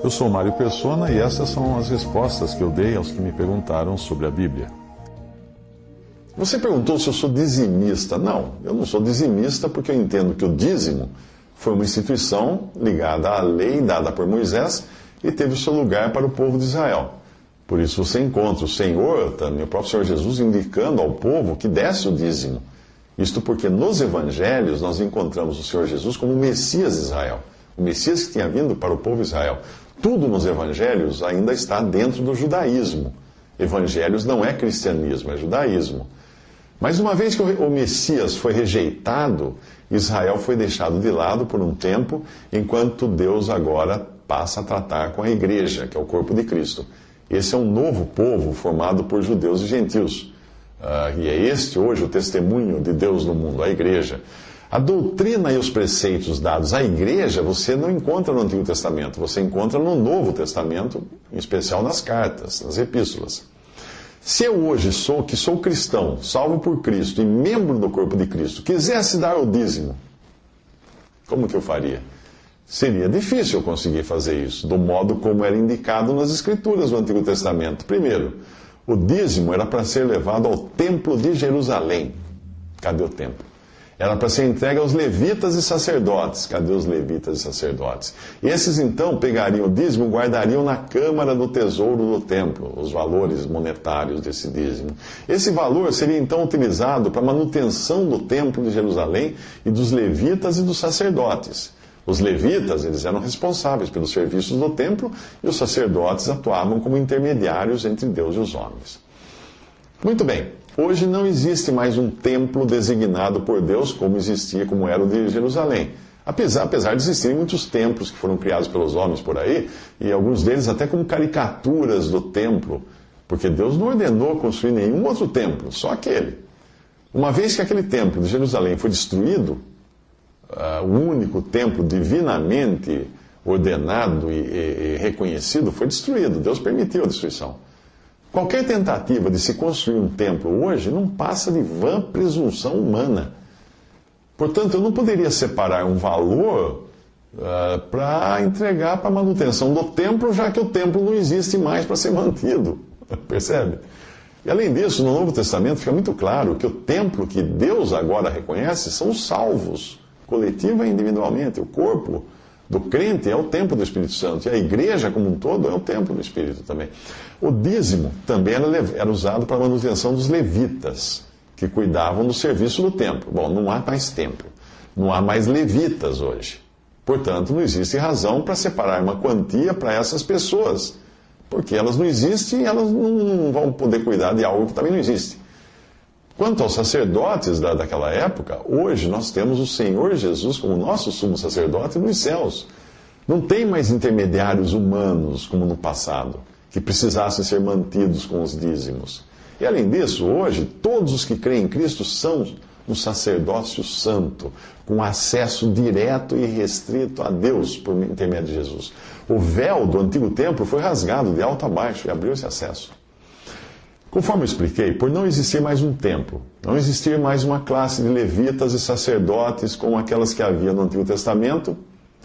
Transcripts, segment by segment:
Eu sou Mário Persona e essas são as respostas que eu dei aos que me perguntaram sobre a Bíblia. Você perguntou se eu sou dizimista. Não, eu não sou dizimista porque eu entendo que o dízimo foi uma instituição ligada à lei dada por Moisés e teve o seu lugar para o povo de Israel. Por isso você encontra o Senhor, também o próprio Senhor Jesus, indicando ao povo que desse o dízimo. Isto porque nos evangelhos nós encontramos o Senhor Jesus como o Messias de Israel. O Messias que tinha vindo para o povo de Israel. Tudo nos evangelhos ainda está dentro do judaísmo. Evangelhos não é cristianismo, é judaísmo. Mas uma vez que o Messias foi rejeitado, Israel foi deixado de lado por um tempo, enquanto Deus agora passa a tratar com a igreja, que é o corpo de Cristo. Esse é um novo povo formado por judeus e gentios. E é este hoje o testemunho de Deus no mundo, a igreja. A doutrina e os preceitos dados à igreja você não encontra no Antigo Testamento, você encontra no Novo Testamento, em especial nas cartas, nas epístolas. Se eu hoje sou cristão, salvo por Cristo e membro do corpo de Cristo, quisesse dar o dízimo, como que eu faria? Seria difícil eu conseguir fazer isso, do modo como era indicado nas Escrituras do Antigo Testamento. Primeiro, o dízimo era para ser levado ao Templo de Jerusalém. Cadê o templo? Era para ser entregue aos levitas e sacerdotes. Cadê os levitas e sacerdotes? Esses então pegariam o dízimo e guardariam na câmara do tesouro do templo, os valores monetários desse dízimo. Esse valor seria então utilizado para a manutenção do templo de Jerusalém e dos levitas e dos sacerdotes. Os levitas, eles eram responsáveis pelos serviços do templo e os sacerdotes atuavam como intermediários entre Deus e os homens. Muito bem. Hoje não existe mais um templo designado por Deus como era o de Jerusalém. Apesar de existirem muitos templos que foram criados pelos homens por aí, e alguns deles até como caricaturas do templo, porque Deus não ordenou construir nenhum outro templo, só aquele. Uma vez que aquele templo de Jerusalém foi destruído, o único templo divinamente ordenado e reconhecido foi destruído. Deus permitiu a destruição. Qualquer tentativa de se construir um templo hoje não passa de vã presunção humana. Portanto, eu não poderia separar um valor para entregar para a manutenção do templo, já que o templo não existe mais para ser mantido. Percebe? E além disso, no Novo Testamento fica muito claro que o templo que Deus agora reconhece são os salvos, coletiva e individualmente. O corpo do crente é o templo do Espírito Santo, e a igreja como um todo é o templo do Espírito também. O dízimo também era usado para a manutenção dos levitas, que cuidavam do serviço do templo. Bom, não há mais templo, não há mais levitas hoje. Portanto, não existe razão para separar uma quantia para essas pessoas, porque elas não existem e elas não vão poder cuidar de algo que também não existe. Quanto aos sacerdotes daquela época, hoje nós temos o Senhor Jesus como nosso sumo sacerdote nos céus. Não tem mais intermediários humanos como no passado, que precisassem ser mantidos com os dízimos. E além disso, hoje, todos os que creem em Cristo são um sacerdócio santo, com acesso direto e restrito a Deus por intermédio de Jesus. O véu do antigo templo foi rasgado de alto a baixo e abriu esse acesso. Conforme eu expliquei, por não existir mais um templo, não existir mais uma classe de levitas e sacerdotes como aquelas que havia no Antigo Testamento,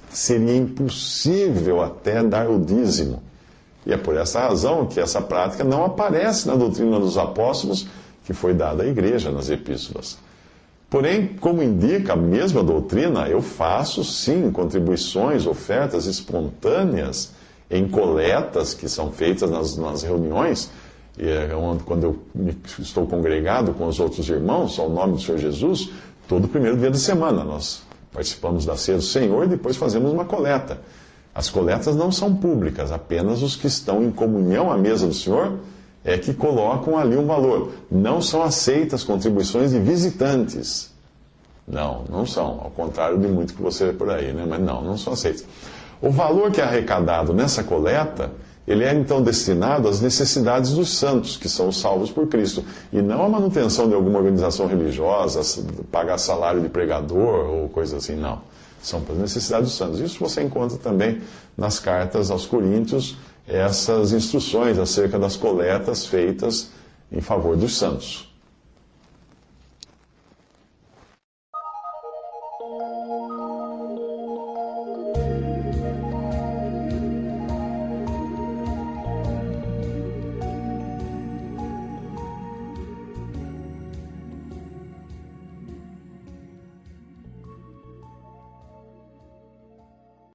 seria impossível até dar o dízimo. E é por essa razão que essa prática não aparece na doutrina dos apóstolos, que foi dada à igreja nas epístolas. Porém, como indica a mesma doutrina, eu faço sim contribuições, ofertas espontâneas em coletas que são feitas nas reuniões, quando eu estou congregado com os outros irmãos, ao nome do Senhor Jesus, todo primeiro dia da semana nós participamos da ceia do Senhor e depois fazemos uma coleta. As coletas não são públicas, apenas os que estão em comunhão à mesa do Senhor é que colocam ali um valor. Não são aceitas contribuições de visitantes. Não são, ao contrário de muito que você vê por aí, né? Mas não são aceitas. O valor que é arrecadado nessa coleta, ele é então destinado às necessidades dos santos, que são os salvos por Cristo, e não à manutenção de alguma organização religiosa, pagar salário de pregador ou coisa assim, não. São para as necessidades dos santos. Isso você encontra também nas cartas aos Coríntios, essas instruções acerca das coletas feitas em favor dos santos.